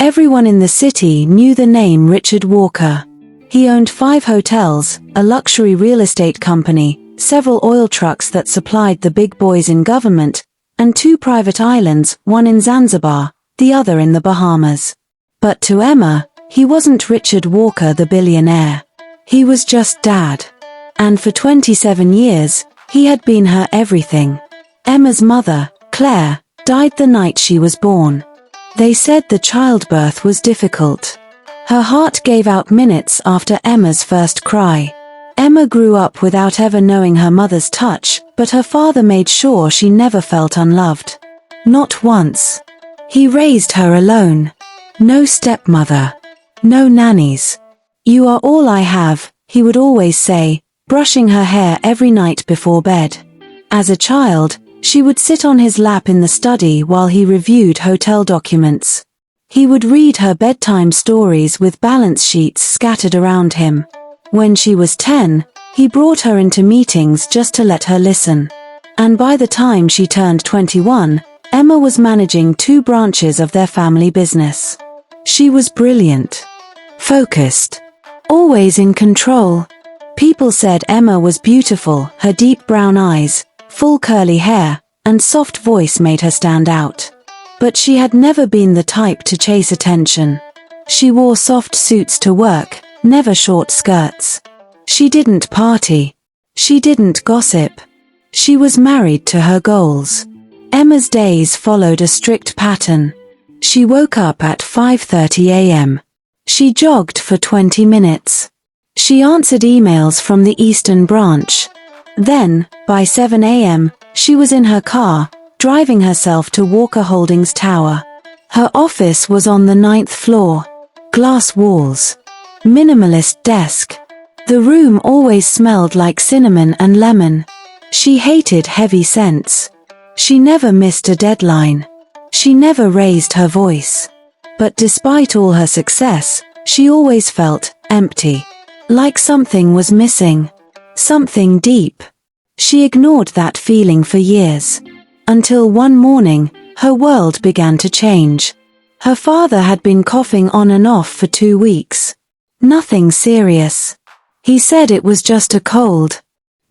Everyone in the city knew the name Richard Walker. He owned 5 hotels, a luxury real estate company, several oil trucks that supplied the big boys in government, and 2 private islands, one in Zanzibar, the other in the Bahamas. But to Emma, he wasn't Richard Walker the billionaire. He was just Dad. And for 27 years, he had been her everything. Emma's mother, Claire, died the night she was born. They said the childbirth was difficult. Her heart gave out minutes after Emma's first cry. Emma grew up without ever knowing her mother's touch, but her father made sure she never felt unloved. Not once. He raised her alone. No stepmother. No nannies. "You are all I have," he would always say, brushing her hair every night before bed. As a child, she would sit on his lap in the study while he reviewed hotel documents. He would read her bedtime stories with balance sheets scattered around him. When she was 10, he brought her into meetings just to let her listen. And by the time she turned 21, Emma was managing 2 branches of their family business. She was brilliant. Focused. Always in control. People said Emma was beautiful, her deep brown eyes, full curly hair, and soft voice made her stand out. But she had never been the type to chase attention. She wore soft suits to work, never short skirts. She didn't party. She didn't gossip. She was married to her goals. Emma's days followed a strict pattern. She woke up at 5:30 a.m. She jogged for 20 minutes. She answered emails from the Eastern Branch. Then, by 7 a.m., she was in her car, driving herself to Walker Holdings Tower. Her office was on the 9th floor. Glass walls. Minimalist desk. The room always smelled like cinnamon and lemon. She hated heavy scents. She never missed a deadline. She never raised her voice. But despite all her success, she always felt empty. Like something was missing. Something deep. She ignored that feeling for years. Until one morning, her world began to change. Her father had been coughing on and off for 2 weeks. Nothing serious. He said it was just a cold.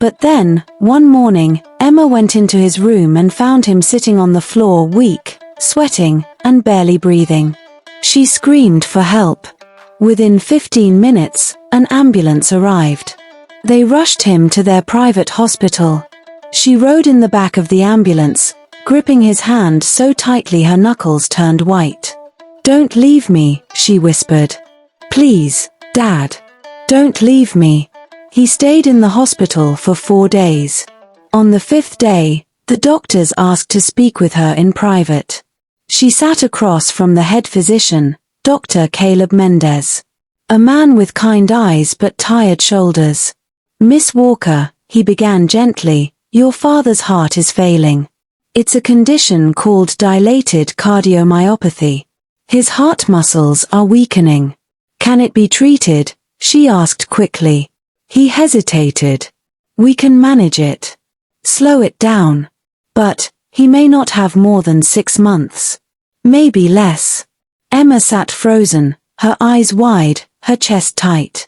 But then, one morning, Emma went into his room and found him sitting on the floor weak, sweating, and barely breathing. She screamed for help. Within 15 minutes, an ambulance arrived. They rushed him to their private hospital. She rode in the back of the ambulance, gripping his hand so tightly her knuckles turned white. "Don't leave me," she whispered. "Please, Dad. Don't leave me." He stayed in the hospital for 4 days. On the 5th day, the doctors asked to speak with her in private. She sat across from the head physician, Dr. Caleb Mendez. A man with kind eyes but tired shoulders. "Miss Walker," he began gently, "your father's heart is failing. It's a condition called dilated cardiomyopathy. His heart muscles are weakening. Can it be treated?" she asked quickly. He hesitated. "We can manage it. Slow it down. But, he may not have more than 6 months. Maybe less." Emma sat frozen, her eyes wide, her chest tight.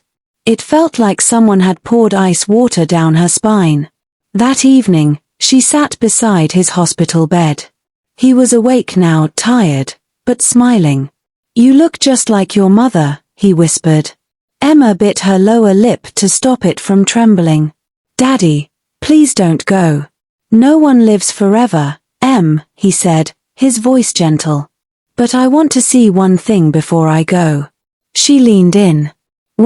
It felt like someone had poured ice water down her spine. That evening, she sat beside his hospital bed. He was awake now, tired, but smiling. "You look just like your mother," he whispered. Emma bit her lower lip to stop it from trembling. "Daddy, please don't go. No one lives forever, Em," he said, his voice gentle. "But I want to see one thing before I go." She leaned in.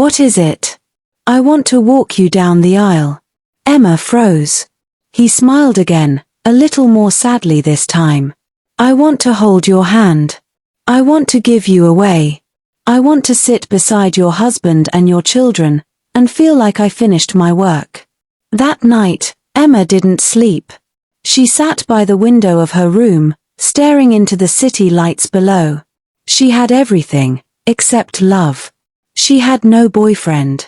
"What is it?" "I want to walk you down the aisle." Emma froze. He smiled again, a little more sadly this time. "I want to hold your hand. I want to give you away. I want to sit beside your husband and your children, and feel like I finished my work." That night, Emma didn't sleep. She sat by the window of her room, staring into the city lights below. She had everything, except love. She had no boyfriend.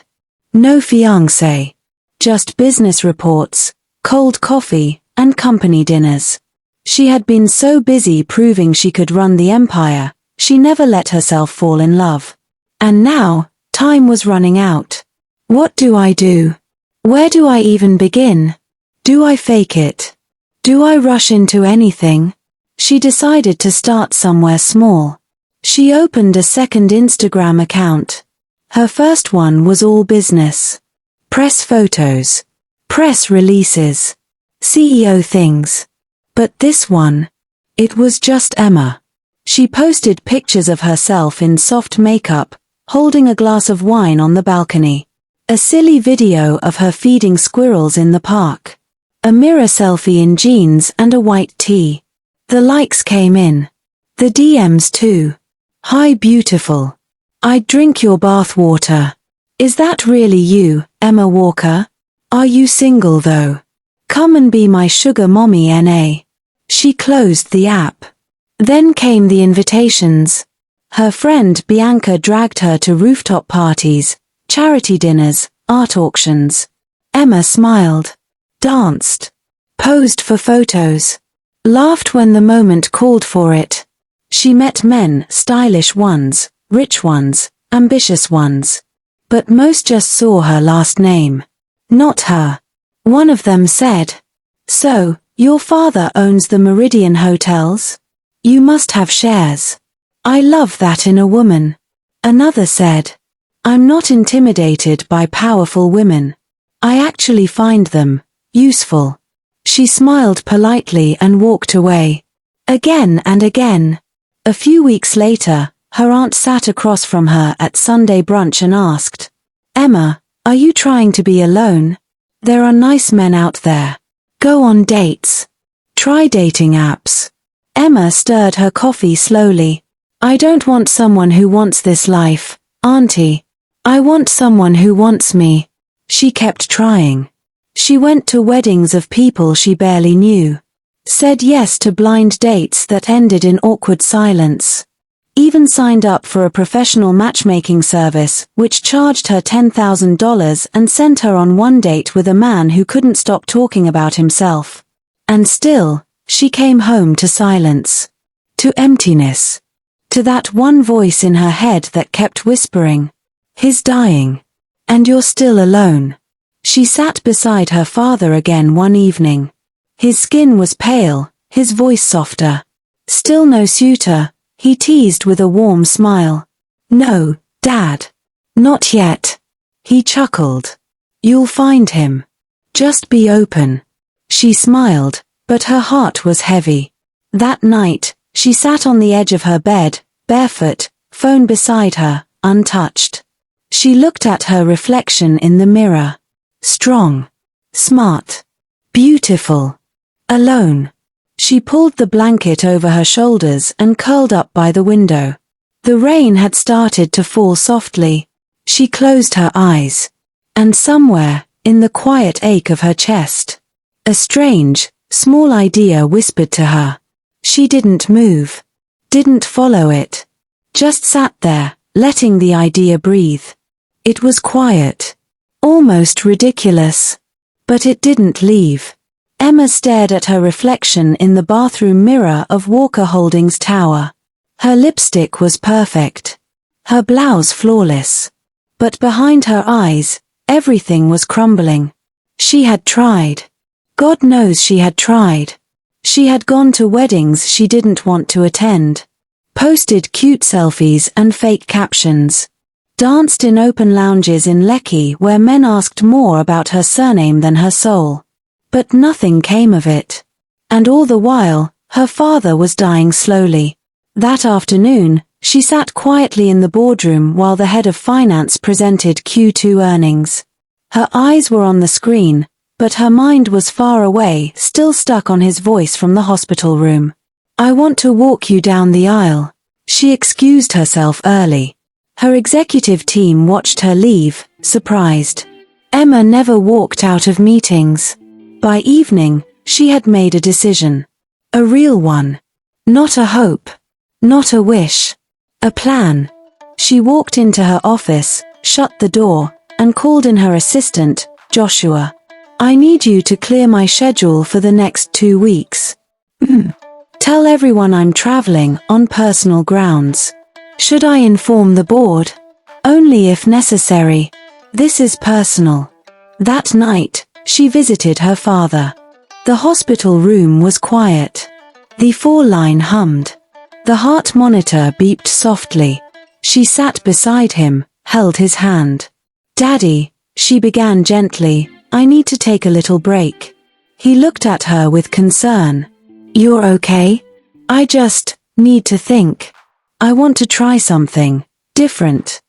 No fiancé. Just business reports, cold coffee, and company dinners. She had been so busy proving she could run the empire, She never let herself fall in love. And now, time was running out. What do I do? Where do I even begin? Do I fake it? Do I rush into anything? She decided to start somewhere small. She opened a second Instagram account. Her first one was all business. Press photos. Press releases. CEO things. But this one, it was just Emma. She posted pictures of herself in soft makeup, holding a glass of wine on the balcony. A silly video of her feeding squirrels in the park. A mirror selfie in jeans and a white tee. The likes came in. The DMs too. Hi beautiful. I'd drink your bath water. Is that really you, Emma Walker? Are you single though? Come and be my sugar mommy NA. She closed the app. Then came the invitations. Her friend Bianca dragged her to rooftop parties, charity dinners, art auctions. Emma smiled, danced, posed for photos, laughed when the moment called for it. She met men, stylish ones, rich ones, ambitious ones. But most just saw her last name. Not her. One of them said, "So, your father owns the Meridian hotels? You must have shares. I love that in a woman." Another said, "I'm not intimidated by powerful women. I actually find them useful." She smiled politely and walked away. Again and again. A few weeks later, her aunt sat across from her at Sunday brunch and asked, "Emma, are you trying to be alone? There are nice men out there. Go on dates. Try dating apps." Emma stirred her coffee slowly. "I don't want someone who wants this life, auntie. I want someone who wants me." She kept trying. She went to weddings of people she barely knew. Said yes to blind dates that ended in awkward silence. Even signed up for a professional matchmaking service which charged her $10,000 and sent her on one date with a man who couldn't stop talking about himself. And still, she came home to silence. To emptiness. To that one voice in her head that kept whispering, "He's dying. And you're still alone." She sat beside her father again one evening. His skin was pale, his voice softer. "Still no suitor?" he teased with a warm smile. "No, Dad. Not yet." He chuckled. "You'll find him. Just be open." She smiled, but her heart was heavy. That night, she sat on the edge of her bed, barefoot, phone beside her, untouched. She looked at her reflection in the mirror. Strong. Smart. Beautiful. Alone. She pulled the blanket over her shoulders and curled up by the window. The rain had started to fall softly. She closed her eyes. And somewhere, in the quiet ache of her chest, a strange, small idea whispered to her. She didn't move. Didn't follow it. Just sat there, letting the idea breathe. It was quiet. Almost ridiculous. But it didn't leave. Emma stared at her reflection in the bathroom mirror of Walker Holdings Tower. Her lipstick was perfect. Her blouse flawless. But behind her eyes, everything was crumbling. She had tried. God knows she had tried. She had gone to weddings she didn't want to attend. Posted cute selfies and fake captions. Danced in open lounges in Lekki where men asked more about her surname than her soul. But nothing came of it. And all the while, her father was dying slowly. That afternoon, she sat quietly in the boardroom while the head of finance presented Q2 earnings. Her eyes were on the screen, but her mind was far away, still stuck on his voice from the hospital room. "I want to walk you down the aisle." She excused herself early. Her executive team watched her leave, surprised. Emma never walked out of meetings. By evening, she had made a decision. A real one. Not a hope. Not a wish. A plan. She walked into her office, shut the door, and called in her assistant, Joshua. "I need you to clear my schedule for the next 2 weeks." Tell everyone I'm traveling on personal grounds. Should I inform the board? Only if necessary. This is personal. That night, she visited her father. The hospital room was quiet. The phone line hummed. The heart monitor beeped softly. She sat beside him, held his hand. Daddy, she began gently, I need to take a little break. He looked at her with concern. You're okay? I just need to think. I want to try something different.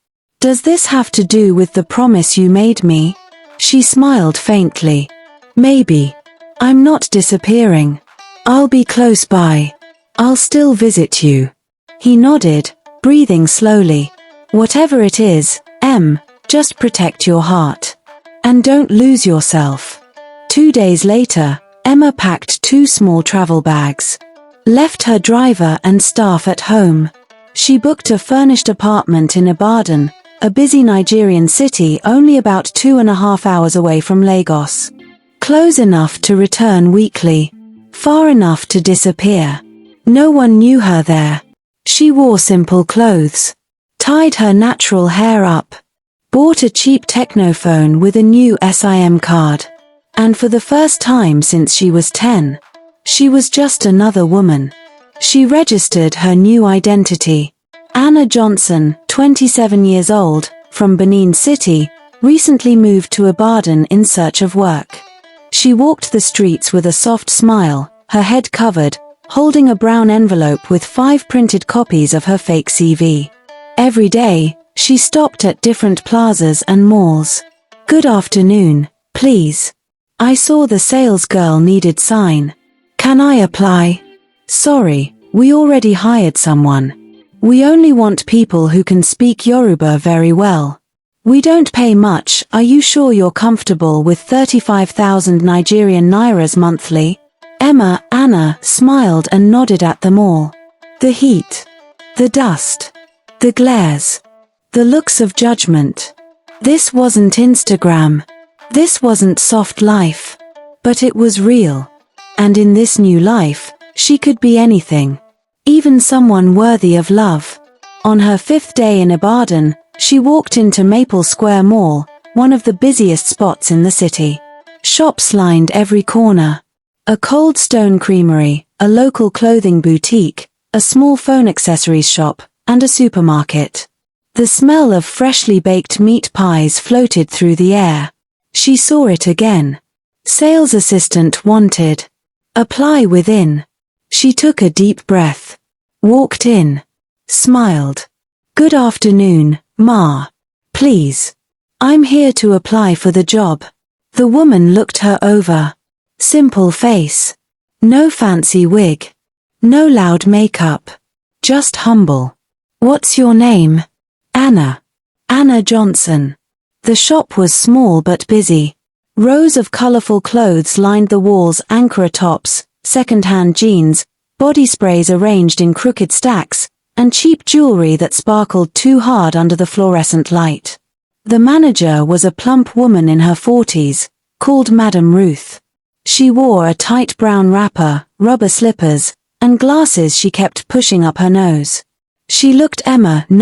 Does this have to do with the promise you made me? She smiled faintly. Maybe. I'm not disappearing. I'll be close by. I'll still visit you. He nodded, breathing slowly. Whatever it is, just protect your heart. And don't lose yourself. 2 days later, Emma packed 2 small travel bags. Left her driver and staff at home. She booked a furnished apartment in Ibadan, a busy Nigerian city only about 2.5 hours away from Lagos. Close enough to return weekly. Far enough to disappear. No one knew her there. She wore simple clothes. Tied her natural hair up. Bought a cheap technophone with a new SIM card. And for the first time since she was 10, she was just another woman. She registered her new identity. Anna Johnson, 27 years old, from Benin City, recently moved to Ibadan in search of work. She walked the streets with a soft smile, her head covered, holding a brown envelope with 5 printed copies of her fake CV. Every day, she stopped at different plazas and malls. Good afternoon, please. I saw the salesgirl needed sign. Can I apply? Sorry, we already hired someone. We only want people who can speak Yoruba very well. We don't pay much. Are you sure you're comfortable with 35,000 Nigerian nairas monthly? Anna smiled and nodded at them all. The heat. The dust. The glares. The looks of judgment. This wasn't Instagram. This wasn't soft life. But it was real. And in this new life, she could be anything. Even someone worthy of love. On her 5th day in Ibadan, she walked into Maple Square Mall, one of the busiest spots in the city. Shops lined every corner. A Cold Stone Creamery, a local clothing boutique, a small phone accessories shop, and a supermarket. The smell of freshly baked meat pies floated through the air. She saw it again. Sales assistant wanted. Apply within. She took a deep breath. Walked in. Smiled. Good afternoon, Ma. Please. I'm here to apply for the job. The woman looked her over. Simple face. No fancy wig. No loud makeup. Just humble. What's your name? Anna. Anna Johnson. The shop was small but busy. Rows of colorful clothes lined the walls, Ankara tops, second-hand jeans, body sprays arranged in crooked stacks, and cheap jewelry that sparkled too hard under the fluorescent light. The manager was a plump woman in her 40s, called Madam Ruth. She wore a tight brown wrapper, rubber slippers, and glasses she kept pushing up her nose. She looked Anna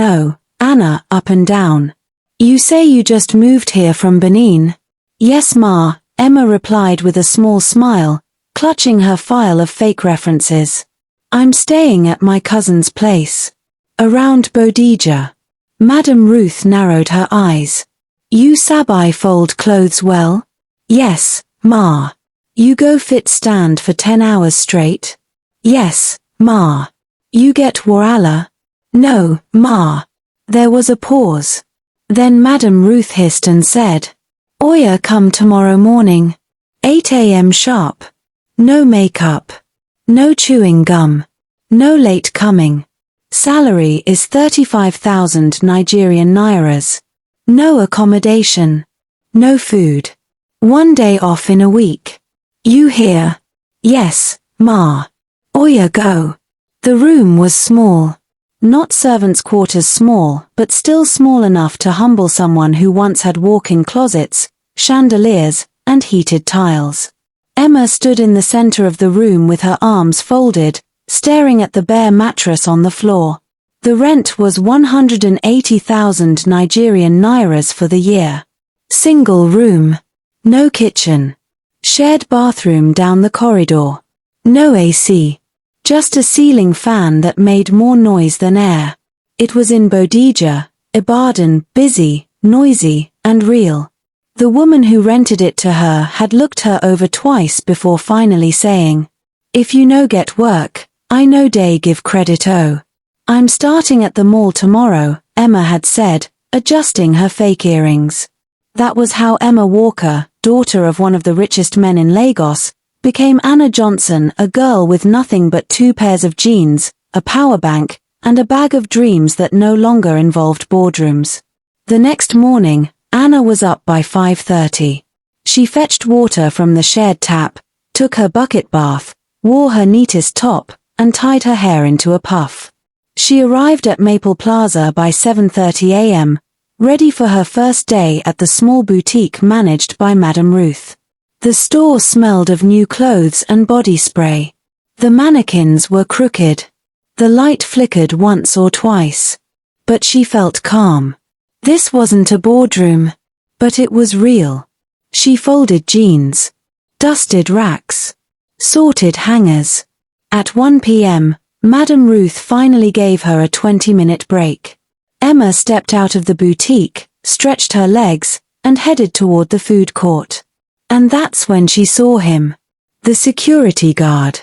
up and down. You say you just moved here from Benin? Yes, Ma, Emma replied with a small smile, clutching her file of fake references. I'm staying at my cousin's place. Around Bodija. Madam Ruth narrowed her eyes. You sabi fold clothes well? Yes, Ma. You go fit stand for 10 hours straight? Yes, Ma. You get warala? No, Ma. There was a pause. Then Madam Ruth hissed and said, Oya come tomorrow morning. 8 a.m. sharp. No makeup. No chewing gum. No late coming. Salary is 35,000 Nigerian nairas. No accommodation. No food. 1 day off in a week. You hear? Yes, Ma. Oya go. The room was small. Not servants' quarters small, but still small enough to humble someone who once had walk-in closets, chandeliers, and heated tiles. Emma stood in the center of the room with her arms folded, staring at the bare mattress on the floor. The rent was 180,000 Nigerian nairas for the year. Single room. No kitchen. Shared bathroom down the corridor. No AC. Just a ceiling fan that made more noise than air. It was in Bodija, Ibadan, busy, noisy, and real. The woman who rented it to her had looked her over twice before finally saying, "If you no get work, I no day give credit oh. I'm starting at the mall tomorrow," Emma had said, adjusting her fake earrings. That was how Emma Walker, daughter of one of the richest men in Lagos, became Anna Johnson, a girl with nothing but 2 pairs of jeans, a power bank, and a bag of dreams that no longer involved boardrooms. The next morning, Anna was up by 5:30. She fetched water from the shared tap, took her bucket bath, wore her neatest top, and tied her hair into a puff. She arrived at Maple Plaza by 7:30 a.m., ready for her first day at the small boutique managed by Madame Ruth. The store smelled of new clothes and body spray. The mannequins were crooked. The light flickered once or twice. But she felt calm. This wasn't a boardroom. But it was real. She folded jeans. Dusted racks. Sorted hangers. At 1 p.m., Madame Ruth finally gave her a 20-minute break. Emma stepped out of the boutique, stretched her legs, and headed toward the food court. And that's when she saw him. The security guard.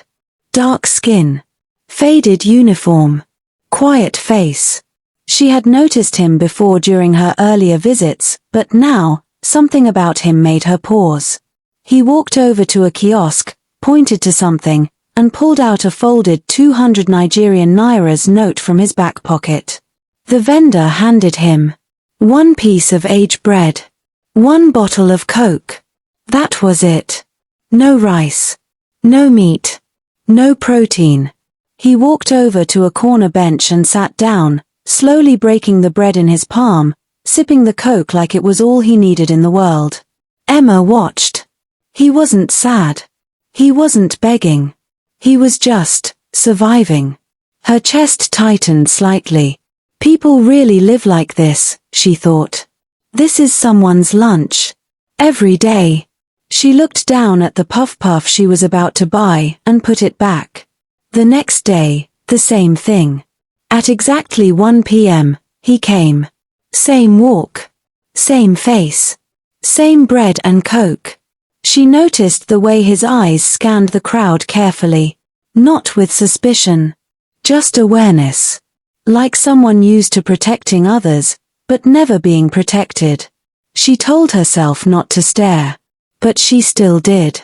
Dark skin. Faded uniform. Quiet face. She had noticed him before during her earlier visits, but now, something about him made her pause. He walked over to a kiosk, pointed to something, and pulled out a folded 200 Nigerian nairas note from his back pocket. The vendor handed him 1 piece of aged bread. 1 bottle of Coke. That was it. No rice. No meat. No protein. He walked over to a corner bench and sat down, slowly breaking the bread in his palm, sipping the Coke like it was all he needed in the world. Emma watched. He wasn't sad. He wasn't begging. He was just surviving. Her chest tightened slightly. People really live like this, she thought. This is someone's lunch. Every day. She looked down at the puff she was about to buy and put it back. The next day, the same thing. At exactly 1 p.m., he came. Same walk. Same face. Same bread and Coke. She noticed the way his eyes scanned the crowd carefully. Not with suspicion. Just awareness. Like someone used to protecting others, but never being protected. She told herself not to stare. But she still did.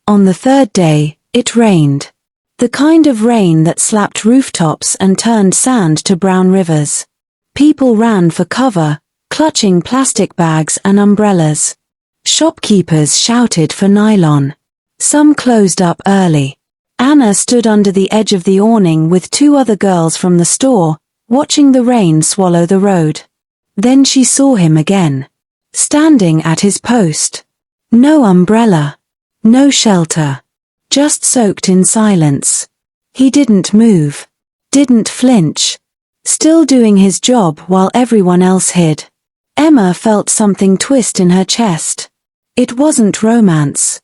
On the 3rd day, it rained. The kind of rain that slapped rooftops and turned sand to brown rivers. People ran for cover, clutching plastic bags and umbrellas. Shopkeepers shouted for nylon. Some closed up early. Anna stood under the edge of the awning with 2 other girls from the store, watching the rain swallow the road. Then she saw him again. Standing at his post. No umbrella. No shelter. Just soaked in silence. He didn't move. Didn't flinch. Still doing his job while everyone else hid. Emma felt something twist in her chest. It wasn't romance.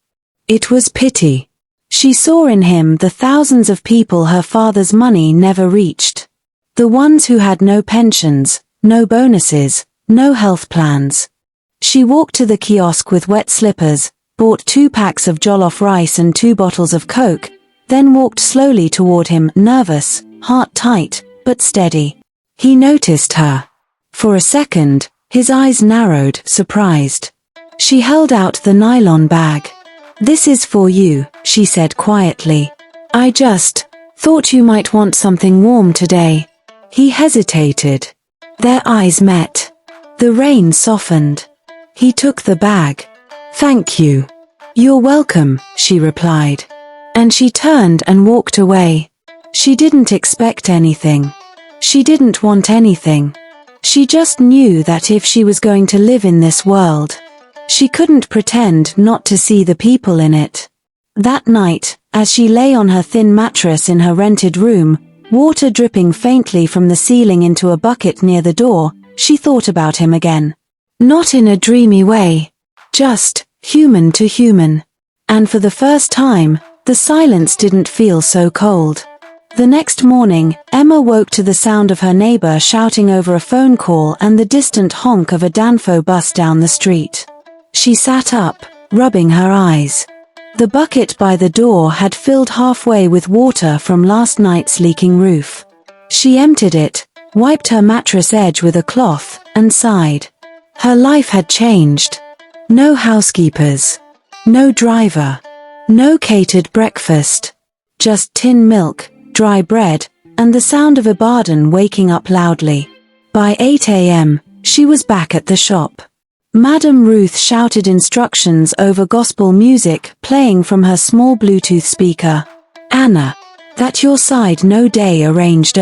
It was pity. She saw in him the thousands of people her father's money never reached. The ones who had no pensions, no bonuses, no health plans. She walked to the kiosk with wet slippers, bought 2 packs of jollof rice and 2 bottles of Coke, then walked slowly toward him, nervous, heart tight, but steady. He noticed her. For a second, his eyes narrowed, surprised. She held out the nylon bag. "This is for you," she said quietly. "I just thought you might want something warm today." He hesitated. Their eyes met. The rain softened. He took the bag. "Thank you." "You're welcome," she replied. And she turned and walked away. She didn't expect anything. She didn't want anything. She just knew that if she was going to live in this world, she couldn't pretend not to see the people in it. That night, as she lay on her thin mattress in her rented room, water dripping faintly from the ceiling into a bucket near the door, she thought about him again. Not in a dreamy way. Just, human to human. And for the first time, the silence didn't feel so cold. The next morning, Emma woke to the sound of her neighbor shouting over a phone call and the distant honk of a Danfo bus down the street. She sat up, rubbing her eyes. The bucket by the door had filled halfway with water from last night's leaking roof. She emptied it, wiped her mattress edge with a cloth, and sighed. Her life had changed. No housekeepers. No driver. No catered breakfast. Just tin milk, dry bread, and the sound of Ibadan waking up loudly. By 8 a.m., she was back at the shop. Madam Ruth shouted instructions over gospel music playing from her small Bluetooth speaker. Anna, that your side no day arranged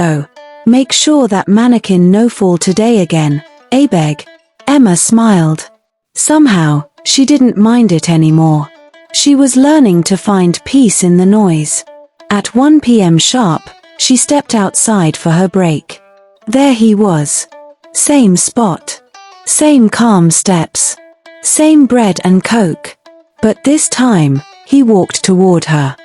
make sure that mannequin no fall today again, beg. Emma smiled. Somehow, she didn't mind it anymore. She was learning to find peace in the noise. At 1 p.m. sharp, she stepped outside for her break. There he was. Same spot. Same calm steps. Same bread and coke. But this time, he walked toward her.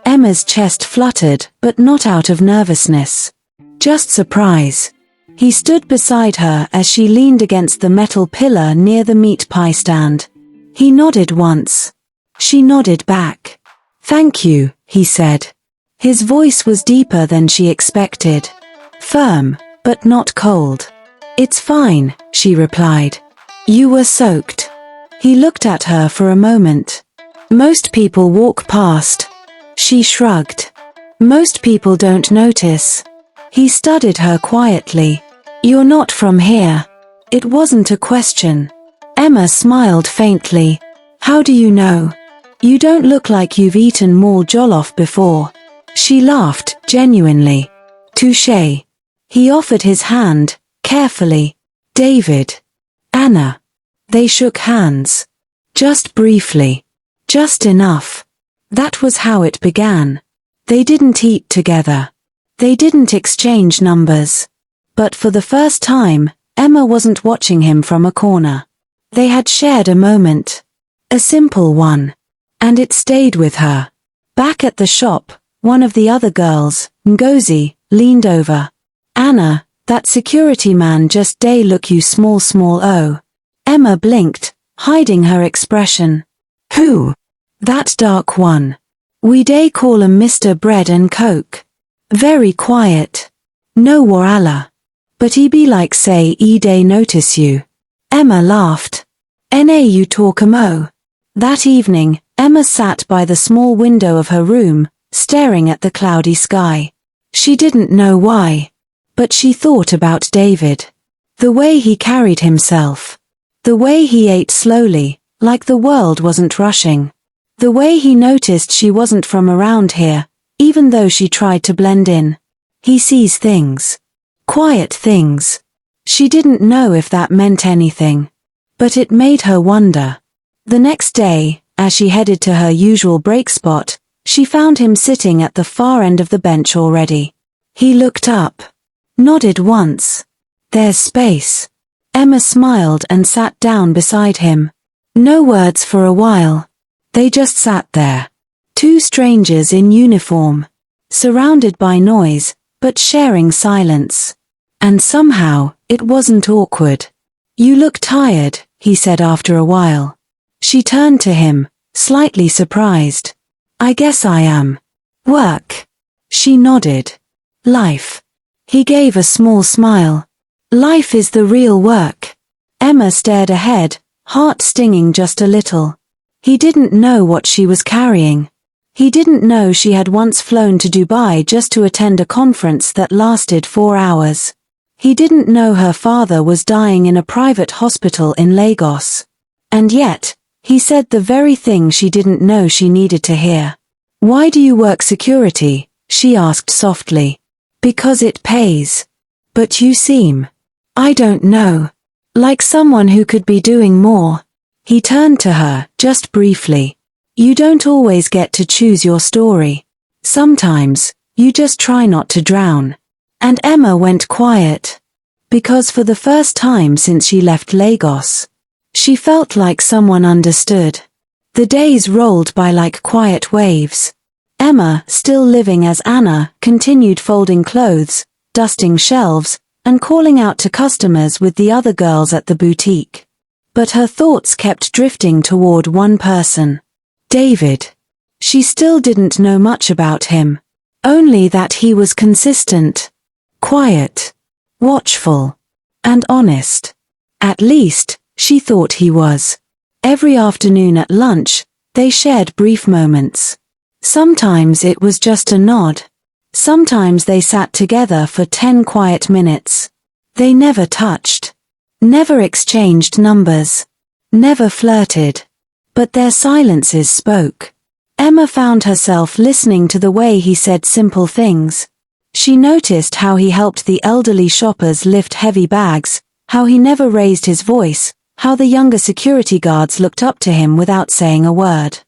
Emma's chest fluttered, but not out of nervousness. Just surprise. He stood beside her as she leaned against the metal pillar near the meat pie stand. He nodded once. She nodded back. Thank you, he said. His voice was deeper than she expected. Firm, but not cold. It's fine, she replied. You were soaked. He looked at her for a moment. Most people walk past. She shrugged. Most people don't notice. He studied her quietly. You're not from here. It wasn't a question. Emma smiled faintly. How do you know? You don't look like you've eaten more jollof before. She laughed, genuinely. Touché. He offered his hand, carefully. David. Anna. They shook hands. Just briefly. Just enough. That was how it began. They didn't eat together. They didn't exchange numbers. But for the first time, Emma wasn't watching him from a corner. They had shared a moment. A simple one. And it stayed with her. Back at the shop, one of the other girls, Ngozi, leaned over. Anna, that security man just day look you small. Emma blinked, hiding her expression. Who? That dark one. We day call him Mr. Bread and Coke. Very quiet. No warala. But he be like say he day notice you. Emma laughed. Na you talk mo. That evening, Emma sat by the small window of her room, staring at the cloudy sky. She didn't know why. But she thought about David. The way he carried himself. The way he ate slowly, like the world wasn't rushing. The way he noticed she wasn't from around here, even though she tried to blend in. He sees things. Quiet things. She didn't know if that meant anything. But it made her wonder. The next day, as she headed to her usual break spot, she found him sitting at the far end of the bench already. He looked up. Nodded once. There's space. Emma smiled and sat down beside him. No words for a while. They just sat there. Two strangers in uniform. Surrounded by noise, but sharing silence. And somehow, it wasn't awkward. You look tired, he said after a while. She turned to him, slightly surprised. I guess I am. Work. She nodded. Life. He gave a small smile. Life is the real work. Emma stared ahead, heart stinging just a little. He didn't know what she was carrying. He didn't know she had once flown to Dubai just to attend a conference that lasted 4 hours. He didn't know her father was dying in a private hospital in Lagos. And yet, he said the very thing she didn't know she needed to hear. Why do you work security? She asked softly. Because it pays. But you seem, I don't know, like someone who could be doing more. He turned to her, just briefly. You don't always get to choose your story. Sometimes, you just try not to drown. And Emma went quiet. Because for the first time since she left Lagos, she felt like someone understood. The days rolled by like quiet waves. Emma, still living as Anna, continued folding clothes, dusting shelves, and calling out to customers with the other girls at the boutique. But her thoughts kept drifting toward one person. David. She still didn't know much about him. Only that he was consistent, quiet, watchful, and honest. At least, she thought he was. Every afternoon at lunch, they shared brief moments. Sometimes it was just a nod. Sometimes they sat together for 10 quiet minutes. They never touched. Never exchanged numbers. Never flirted. But their silences spoke. Emma found herself listening to the way he said simple things. She noticed how he helped the elderly shoppers lift heavy bags, how he never raised his voice, how the younger security guards looked up to him without saying a word.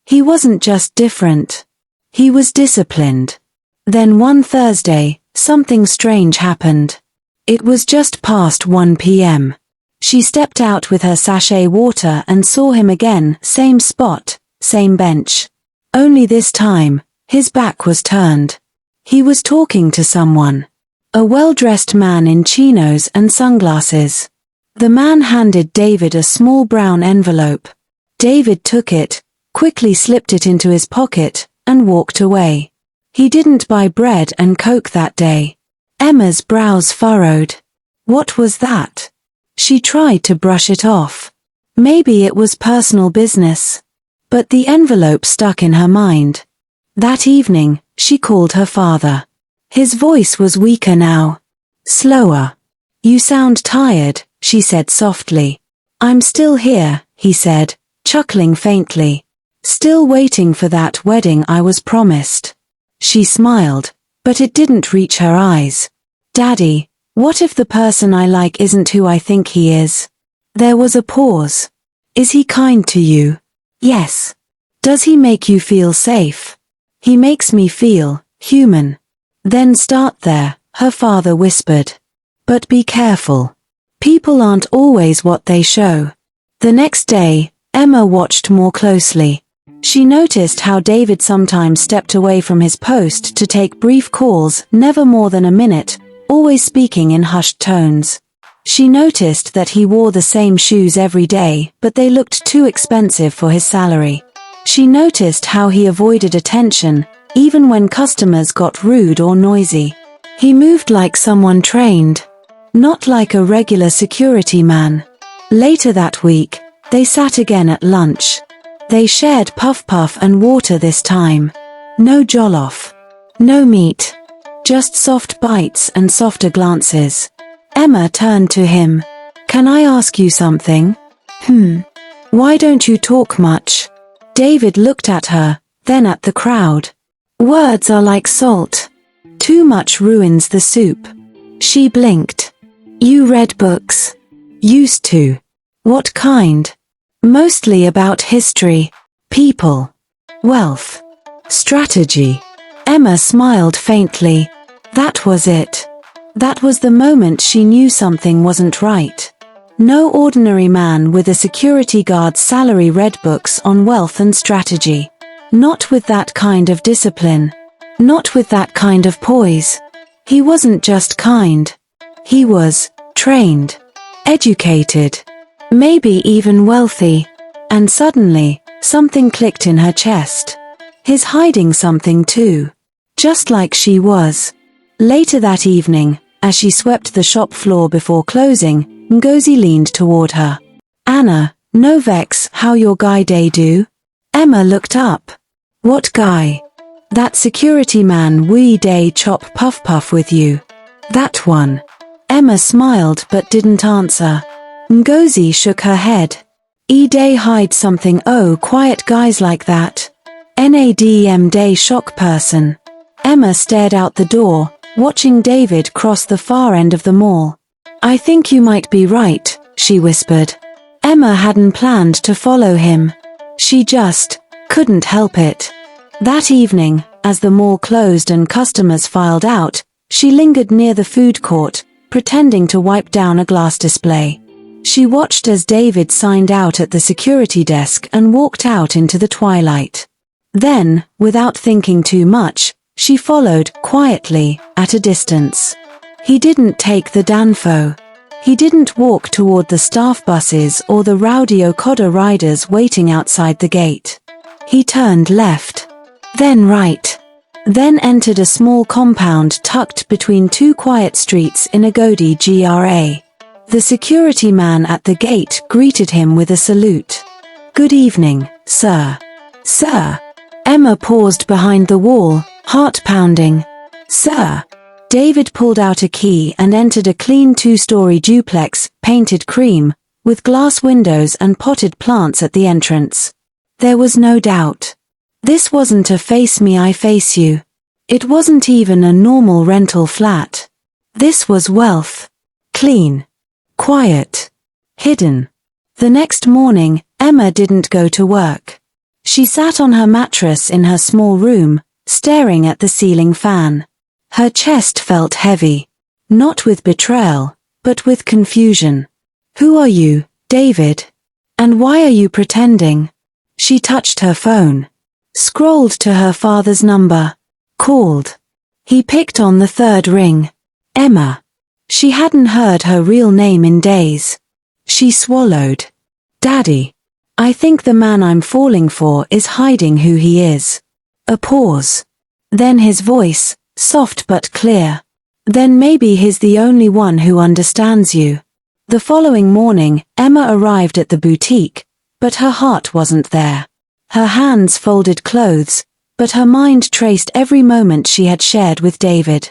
He wasn't just different. He was disciplined. Then one Thursday, something strange happened. It was just past 1 p.m. She stepped out with her sachet water and saw him again, same spot, same bench. Only this time, his back was turned. He was talking to someone. A well-dressed man in chinos and sunglasses. The man handed David a small brown envelope. David took it, quickly slipped it into his pocket, and walked away. He didn't buy bread and Coke that day. Emma's brows furrowed. What was that? She tried to brush it off. Maybe it was personal business. But the envelope stuck in her mind. That evening, she called her father. His voice was weaker now. Slower. You sound tired, she said softly. I'm still here, he said, chuckling faintly. Still waiting for that wedding I was promised. She smiled, but it didn't reach her eyes. Daddy, what if the person I like isn't who I think he is? There was a pause. Is he kind to you? Yes. Does he make you feel safe? He makes me feel human. Then start there, her father whispered. But be careful. People aren't always what they show. The next day, Emma watched more closely. She noticed how David sometimes stepped away from his post to take brief calls, never more than a minute, always speaking in hushed tones. She noticed that he wore the same shoes every day, but they looked too expensive for his salary. She noticed how he avoided attention, even when customers got rude or noisy. He moved like someone trained, not like a regular security man. Later that week, they sat again at lunch. They shared puff-puff and water this time. No jollof. No meat. Just soft bites and softer glances. Emma turned to him. Can I ask you something? Why don't you talk much? David looked at her, then at the crowd. Words are like salt. Too much ruins the soup. She blinked. You read books. Used to. What kind? Mostly about history, people, wealth, strategy. Emma smiled faintly. That was it. That was the moment she knew something wasn't right. No ordinary man with a security guard's salary read books on wealth and strategy. Not with that kind of discipline. Not with that kind of poise. He wasn't just kind. He was trained, educated. Maybe even wealthy. And suddenly, something clicked in her chest. He's hiding something too. Just like she was. Later that evening, as she swept the shop floor before closing, Ngozi leaned toward her. Anna, no vex how your guy day do? Emma looked up. What guy? That security man we day chop puff puff with you. That one. Emma smiled but didn't answer. Ngozi shook her head. Day hide something quiet guys like that. Nadm day shock person. Emma stared out the door, watching David cross the far end of the mall. I think you might be right, she whispered. Emma hadn't planned to follow him. She just couldn't help it. That evening, as the mall closed and customers filed out, she lingered near the food court, pretending to wipe down a glass display. She watched as David signed out at the security desk and walked out into the twilight. Then, without thinking too much, she followed, quietly, at a distance. He didn't take the Danfo. He didn't walk toward the staff buses or the rowdy Okada riders waiting outside the gate. He turned left. Then right. Then entered a small compound tucked between two quiet streets in Agodi GRA. The security man at the gate greeted him with a salute. "Good evening, sir." "Sir." Emma paused behind the wall, heart pounding. "Sir." David pulled out a key and entered a clean two-story duplex, painted cream, with glass windows and potted plants at the entrance. There was no doubt. This wasn't a face me I face you. It wasn't even a normal rental flat. This was wealth. Clean. Quiet. Hidden. The next morning, Emma didn't go to work. She sat on her mattress in her small room, staring at the ceiling fan. Her chest felt heavy. Not with betrayal, but with confusion. "Who are you, David? And why are you pretending?" She touched her phone. Scrolled to her father's number. Called. He picked on the third ring. Emma. She hadn't heard her real name in days. She swallowed. "Daddy. I think the man I'm falling for is hiding who he is." A pause. Then his voice, soft but clear. "Then maybe he's the only one who understands you." The following morning, Emma arrived at the boutique, but her heart wasn't there. Her hands folded clothes, but her mind traced every moment she had shared with David.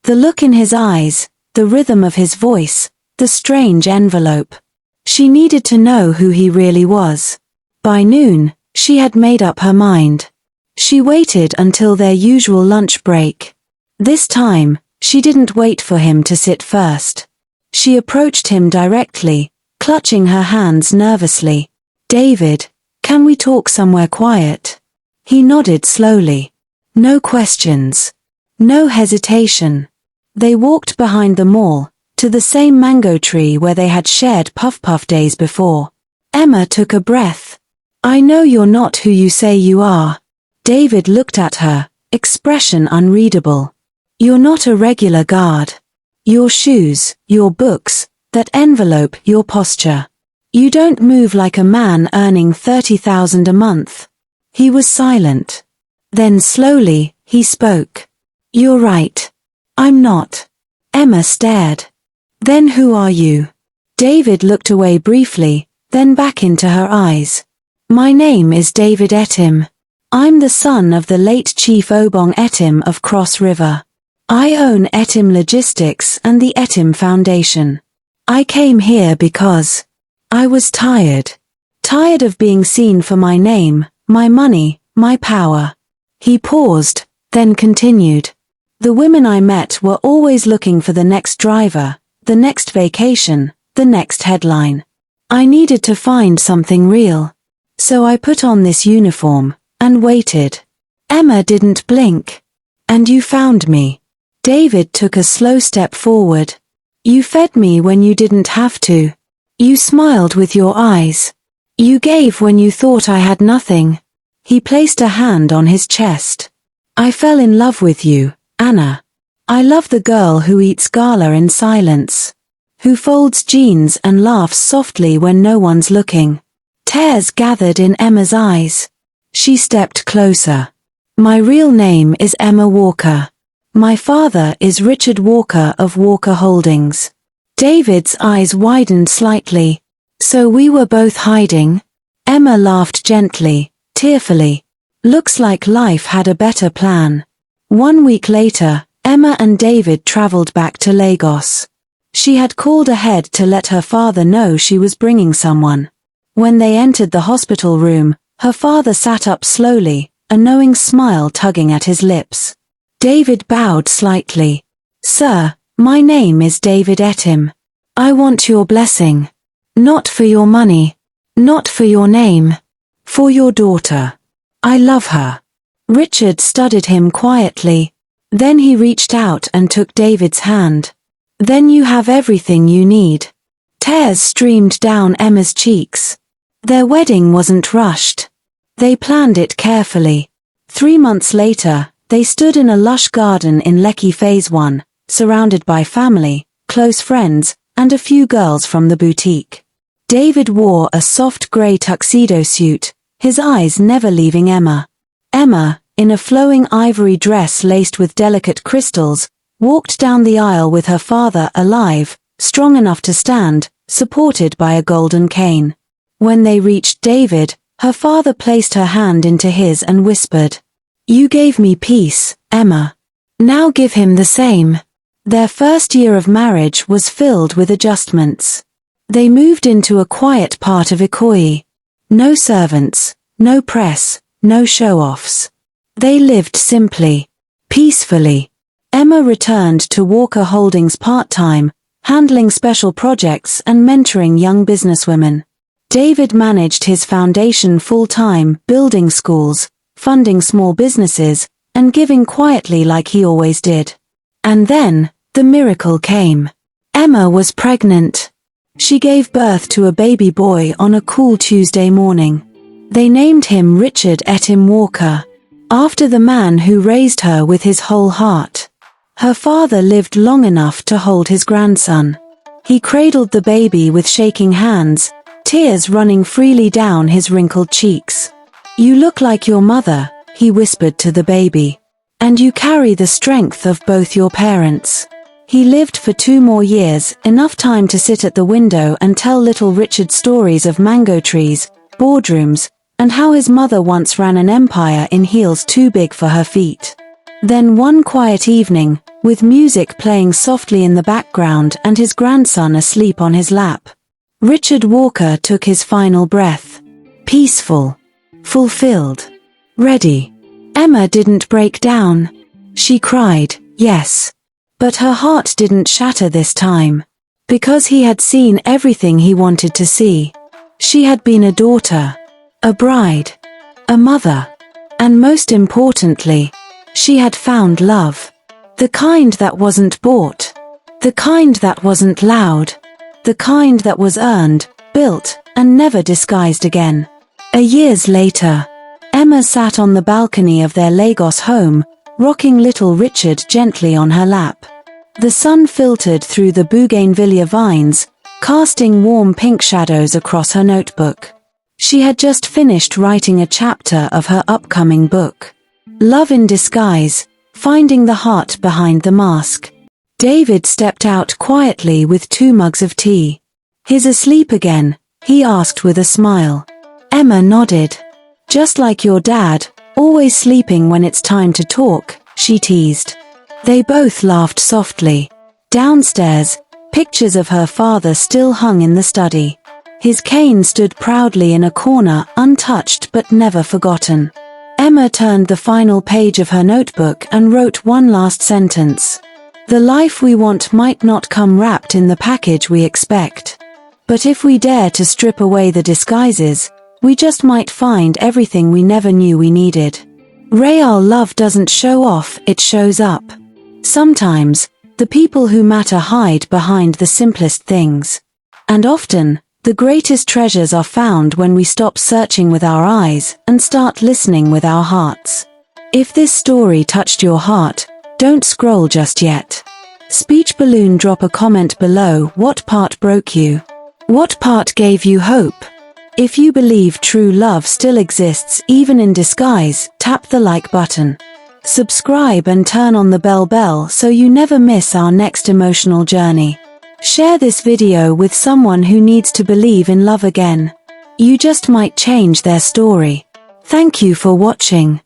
The look in his eyes, the rhythm of his voice, the strange envelope. She needed to know who he really was. By noon, she had made up her mind. She waited until their usual lunch break. This time, she didn't wait for him to sit first. She approached him directly, clutching her hands nervously. "David, can we talk somewhere quiet?" He nodded slowly. No questions. No hesitation. They walked behind the mall, to the same mango tree where they had shared puff-puff days before. Emma took a breath. "I know you're not who you say you are." David looked at her, expression unreadable. "You're not a regular guard. Your shoes, your books, that envelope, your posture. You don't move like a man earning 30,000 a month." He was silent. Then slowly, he spoke. "You're right. I'm not." Emma stared. "Then who are you?" David looked away briefly, then back into her eyes. "My name is David Etim. I'm the son of the late Chief Obong Etim of Cross River. I own Etim Logistics and the Etim Foundation. I came here because I was tired. Tired of being seen for my name, my money, my power." He paused, then continued. "The women I met were always looking for the next driver, the next vacation, the next headline. I needed to find something real. So I put on this uniform, and waited." Emma didn't blink. "And you found me." David took a slow step forward. "You fed me when you didn't have to. You smiled with your eyes. You gave when you thought I had nothing." He placed a hand on his chest. "I fell in love with you, Anna. I love the girl who eats gala in silence. Who folds jeans and laughs softly when no one's looking." Tears gathered in Emma's eyes. She stepped closer. "My real name is Emma Walker. My father is Richard Walker of Walker Holdings." David's eyes widened slightly. "So we were both hiding?" Emma laughed gently, tearfully. "Looks like life had a better plan." 1 week later, Emma and David traveled back to Lagos. She had called ahead to let her father know she was bringing someone. When they entered the hospital room, her father sat up slowly, a knowing smile tugging at his lips. David bowed slightly. "Sir, my name is David Etim. I want your blessing. Not for your money. Not for your name. For your daughter." I love her. Richard studied him quietly. Then he reached out and took David's hand. Then you have everything you need. Tears streamed down Emma's cheeks. Their wedding wasn't rushed. They planned it carefully. 3 months later, they stood in a lush garden in Lekki Phase 1, surrounded by family, close friends, and a few girls from the boutique. David wore a soft grey tuxedo suit, his eyes never leaving Emma. Emma, in a flowing ivory dress laced with delicate crystals, walked down the aisle with her father alive, strong enough to stand, supported by a golden cane. When they reached David, her father placed her hand into his and whispered, "You gave me peace, Emma. Now give him the same." Their first year of marriage was filled with adjustments. They moved into a quiet part of Ikoyi. No servants, no press, no show-offs. They lived simply, peacefully. Emma returned to Walker Holdings part-time, handling special projects and mentoring young businesswomen. David managed his foundation full-time, building schools, funding small businesses, and giving quietly like he always did. And then, the miracle came. Emma was pregnant. She gave birth to a baby boy on a cool Tuesday morning. They named him Richard Etim Walker, after the man who raised her with his whole heart. Her father lived long enough to hold his grandson. He cradled the baby with shaking hands, tears running freely down his wrinkled cheeks. "You look like your mother," he whispered to the baby. "And you carry the strength of both your parents." He lived for 2 more years, enough time to sit at the window and tell little Richard stories of mango trees, boardrooms, and how his mother once ran an empire in heels too big for her feet. Then one quiet evening, with music playing softly in the background and his grandson asleep on his lap, Richard Walker took his final breath. Peaceful. Fulfilled. Ready. Emma didn't break down. She cried, yes. But her heart didn't shatter this time. Because he had seen everything he wanted to see. She had been a daughter. A bride. A mother. And most importantly, she had found love. The kind that wasn't bought. The kind that wasn't loud. The kind that was earned, built, and never disguised again. Years later, Emma sat on the balcony of their Lagos home, rocking little Richard gently on her lap. The sun filtered through the bougainvillea vines, casting warm pink shadows across her notebook. She had just finished writing a chapter of her upcoming book. Love in Disguise, Finding the Heart Behind the Mask. David stepped out quietly with 2 mugs of tea. "He's asleep again?" he asked with a smile. Emma nodded. "Just like your dad, always sleeping when it's time to talk," she teased. They both laughed softly. Downstairs, pictures of her father still hung in the study. His cane stood proudly in a corner, untouched but never forgotten. Emma turned the final page of her notebook and wrote one last sentence. "The life we want might not come wrapped in the package we expect. But if we dare to strip away the disguises, we just might find everything we never knew we needed." Real love doesn't show off, it shows up. Sometimes, the people who matter hide behind the simplest things. And often, the greatest treasures are found when we stop searching with our eyes and start listening with our hearts. If this story touched your heart, don't scroll just yet. Speech balloon, drop a comment below. What part broke you? What part gave you hope? If you believe true love still exists even in disguise, tap the like button. Subscribe and turn on the bell so you never miss our next emotional journey. Share this video with someone who needs to believe in love again. You just might change their story. Thank you for watching.